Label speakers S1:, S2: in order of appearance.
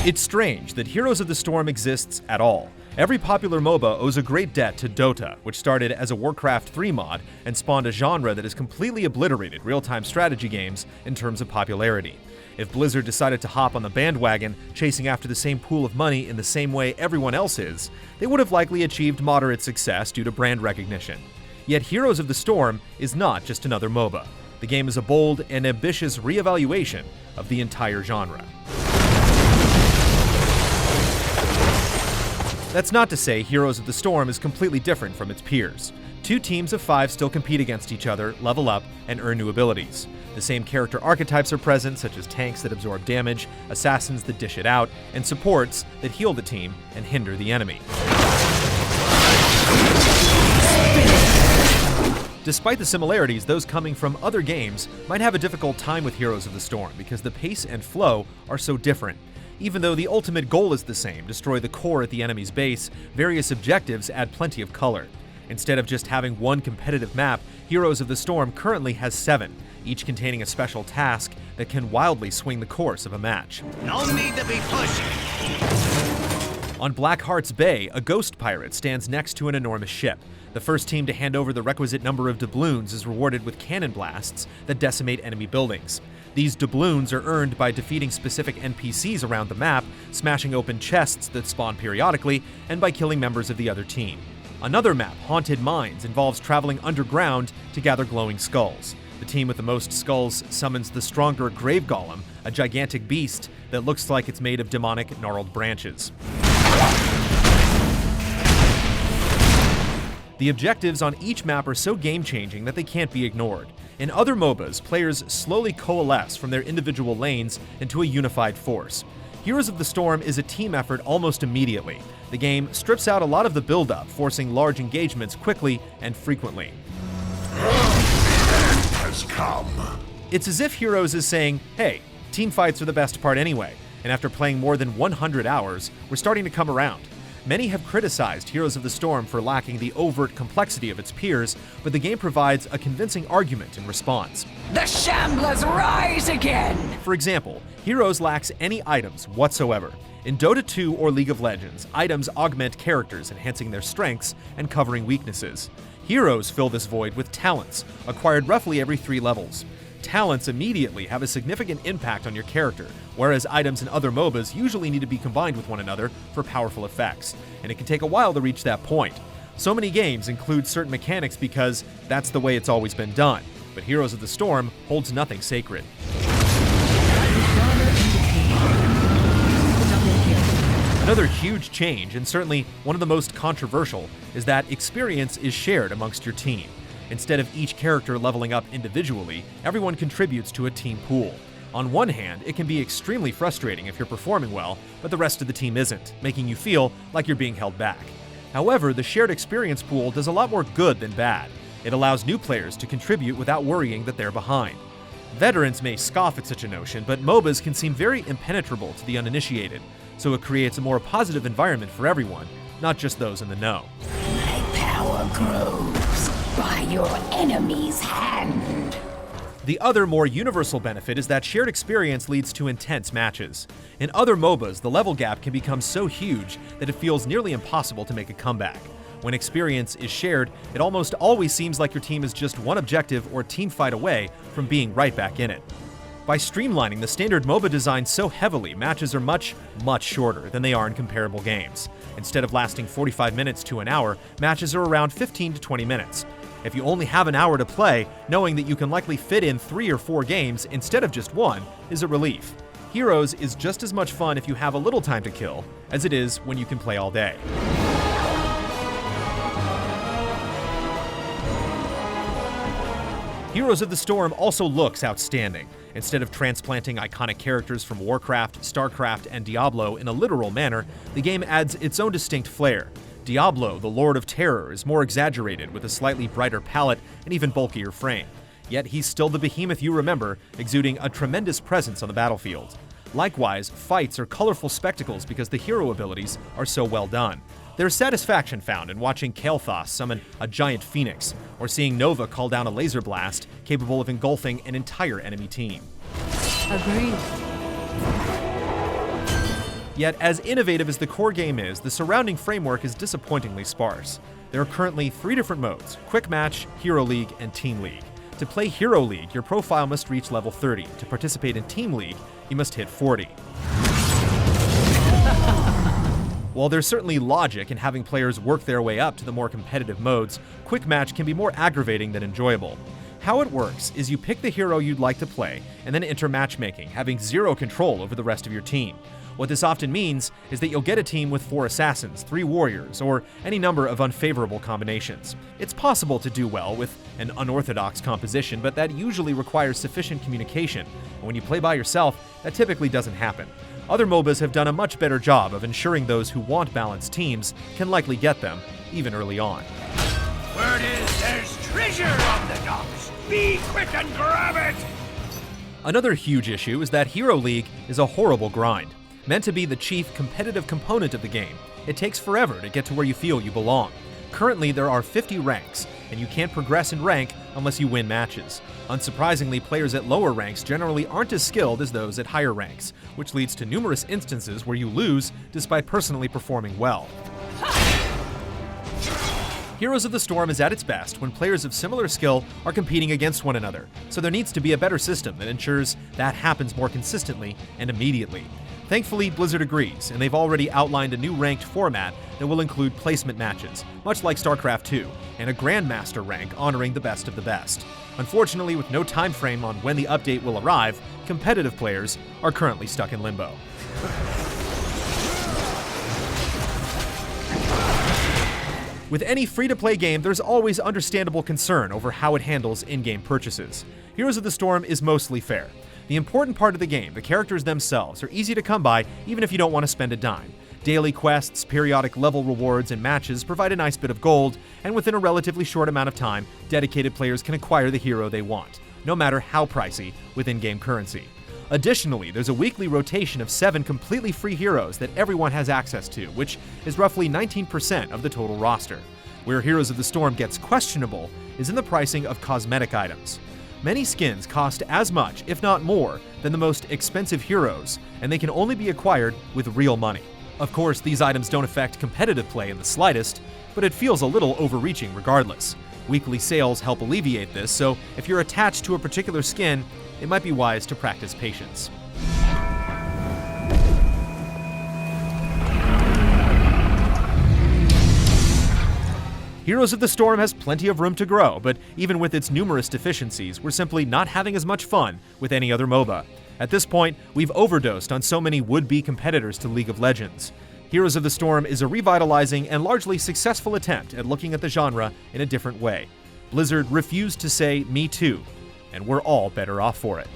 S1: It's strange that Heroes of the Storm exists at all. Every popular MOBA owes a great debt to Dota, which started as a Warcraft 3 mod and spawned a genre that has completely obliterated real-time strategy games in terms of popularity. If Blizzard decided to hop on the bandwagon, chasing after the same pool of money in the same way everyone else is, they would have likely achieved moderate success due to brand recognition. Yet Heroes of the Storm is not just another MOBA. The game is a bold and ambitious re-evaluation of the entire genre. That's not to say Heroes of the Storm is completely different from its peers. 2 teams of 5 still compete against each other, level up, and earn new abilities. The same character archetypes are present, such as tanks that absorb damage, assassins that dish it out, and supports that heal the team and hinder the enemy. Despite the similarities, those coming from other games might have a difficult time with Heroes of the Storm because the pace and flow are so different. Even though the ultimate goal is the same, destroy the core at the enemy's base, various objectives add plenty of color. Instead of just having one competitive map, Heroes of the Storm currently has 7, each containing a special task that can wildly swing the course of a match.
S2: No need to be pushing.
S1: On Blackheart's Bay, a ghost pirate stands next to an enormous ship. The first team to hand over the requisite number of doubloons is rewarded with cannon blasts that decimate enemy buildings. These doubloons are earned by defeating specific NPCs around the map, smashing open chests that spawn periodically, and by killing members of the other team. Another map, Haunted Mines, involves traveling underground to gather glowing skulls. The team with the most skulls summons the stronger Grave Golem, a gigantic beast that looks like it's made of demonic, gnarled branches. The objectives on each map are so game-changing that they can't be ignored. In other MOBAs, players slowly coalesce from their individual lanes into a unified force. Heroes of the Storm is a team effort almost immediately. The game strips out a lot of the build-up, forcing large engagements quickly and frequently.
S3: Has come.
S1: It's as if Heroes is saying, hey, team fights are the best part anyway, and after playing more than 100 hours, we're starting to come around. Many have criticized Heroes of the Storm for lacking the overt complexity of its peers, but the game provides a convincing argument in response.
S4: The Shamblers rise again!
S1: For example, Heroes lacks any items whatsoever. In Dota 2 or League of Legends, items augment characters, enhancing their strengths and covering weaknesses. Heroes fill this void with talents, acquired roughly every 3 levels. Talents immediately have a significant impact on your character, whereas items in other MOBAs usually need to be combined with one another for powerful effects, and it can take a while to reach that point. So many games include certain mechanics because that's the way it's always been done, but Heroes of the Storm holds nothing sacred. Another huge change, and certainly one of the most controversial, is that experience is shared amongst your team. Instead of each character leveling up individually, everyone contributes to a team pool. On one hand, it can be extremely frustrating if you're performing well, but the rest of the team isn't, making you feel like you're being held back. However, the shared experience pool does a lot more good than bad. It allows new players to contribute without worrying that they're behind. Veterans may scoff at such a notion, but MOBAs can seem very impenetrable to the uninitiated, so it creates a more positive environment for everyone, not just those in the know.
S4: My power grows by your enemy's hand.
S1: The other, more universal benefit is that shared experience leads to intense matches. In other MOBAs, the level gap can become so huge that it feels nearly impossible to make a comeback. When experience is shared, it almost always seems like your team is just one objective or team fight away from being right back in it. By streamlining the standard MOBA design so heavily, matches are much shorter than they are in comparable games. Instead of lasting 45 minutes to an hour, matches are around 15 to 20 minutes. If you only have an hour to play, knowing that you can likely fit in 3 or 4 games instead of just 1 is a relief. Heroes is just as much fun if you have a little time to kill as it is when you can play all day. Heroes of the Storm also looks outstanding. Instead of transplanting iconic characters from Warcraft, StarCraft, and Diablo in a literal manner, the game adds its own distinct flair. Diablo, the Lord of Terror, is more exaggerated with a slightly brighter palette and even bulkier frame. Yet he's still the behemoth you remember, exuding a tremendous presence on the battlefield. Likewise, fights are colorful spectacles because the hero abilities are so well done. There's satisfaction found in watching KAEL'THAS summon a giant phoenix, or seeing Nova call down a laser blast capable of engulfing an entire enemy team.
S5: Agreed.
S1: Yet, as innovative as the core game is, the surrounding framework is disappointingly sparse. There are currently 3 different modes: Quick Match, Hero League, and Team League. To play Hero League, your profile must reach level 30. To participate in Team League, you must hit 40. While there's certainly logic in having players work their way up to the more competitive modes, Quick Match can be more aggravating than enjoyable. How it works is you pick the hero you'd like to play, and then enter matchmaking, having zero control over the rest of your team. What this often means is that you'll get a team with 4 assassins, 3 warriors, or any number of unfavorable combinations. It's possible to do well with an unorthodox composition, but that usually requires sufficient communication, and when you play by yourself, that typically doesn't happen. Other MOBAs have done a much better job of ensuring those who want balanced teams can likely get them, even early on.
S2: Word is there's treasure on the docks. Be quick and grab it!
S1: Another huge issue is that Hero League is a horrible grind. Meant to be the chief competitive component of the game, it takes forever to get to where you feel you belong. Currently, there are 50 ranks, and you can't progress in rank unless you win matches. Unsurprisingly, players at lower ranks generally aren't as skilled as those at higher ranks, which leads to numerous instances where you lose despite personally performing well. Heroes of the Storm is at its best when players of similar skill are competing against one another, so there needs to be a better system that ensures that happens more consistently and immediately. Thankfully, Blizzard agrees, and they've already outlined a new ranked format that will include placement matches, much like StarCraft 2, and a Grandmaster rank honoring the best of the best. Unfortunately, with no time frame on when the update will arrive, competitive players are currently stuck in limbo. With any free-to-play game, there's always understandable concern over how it handles in-game purchases. Heroes of the Storm is mostly fair. The important part of the game, the characters themselves, are easy to come by even if you don't want to spend a dime. Daily quests, periodic level rewards, and matches provide a nice bit of gold, and within a relatively short amount of time, dedicated players can acquire the hero they want, no matter how pricey, with in-game currency. Additionally, there's a weekly rotation of 7 completely free heroes that everyone has access to, which is roughly 19% of the total roster. Where Heroes of the Storm gets questionable is in the pricing of cosmetic items. Many skins cost as much, if not more, than the most expensive heroes, and they can only be acquired with real money. Of course, these items don't affect competitive play in the slightest, but it feels a little overreaching regardless. Weekly sales help alleviate this, so if you're attached to a particular skin, it might be wise to practice patience. Heroes of the Storm has plenty of room to grow, but even with its numerous deficiencies, we're simply not having as much fun with any other MOBA. At this point, we've overdosed on so many would-be competitors to League of Legends. Heroes of the Storm is a revitalizing and largely successful attempt at looking at the genre in a different way. Blizzard refused to say "me too," and we're all better off for it.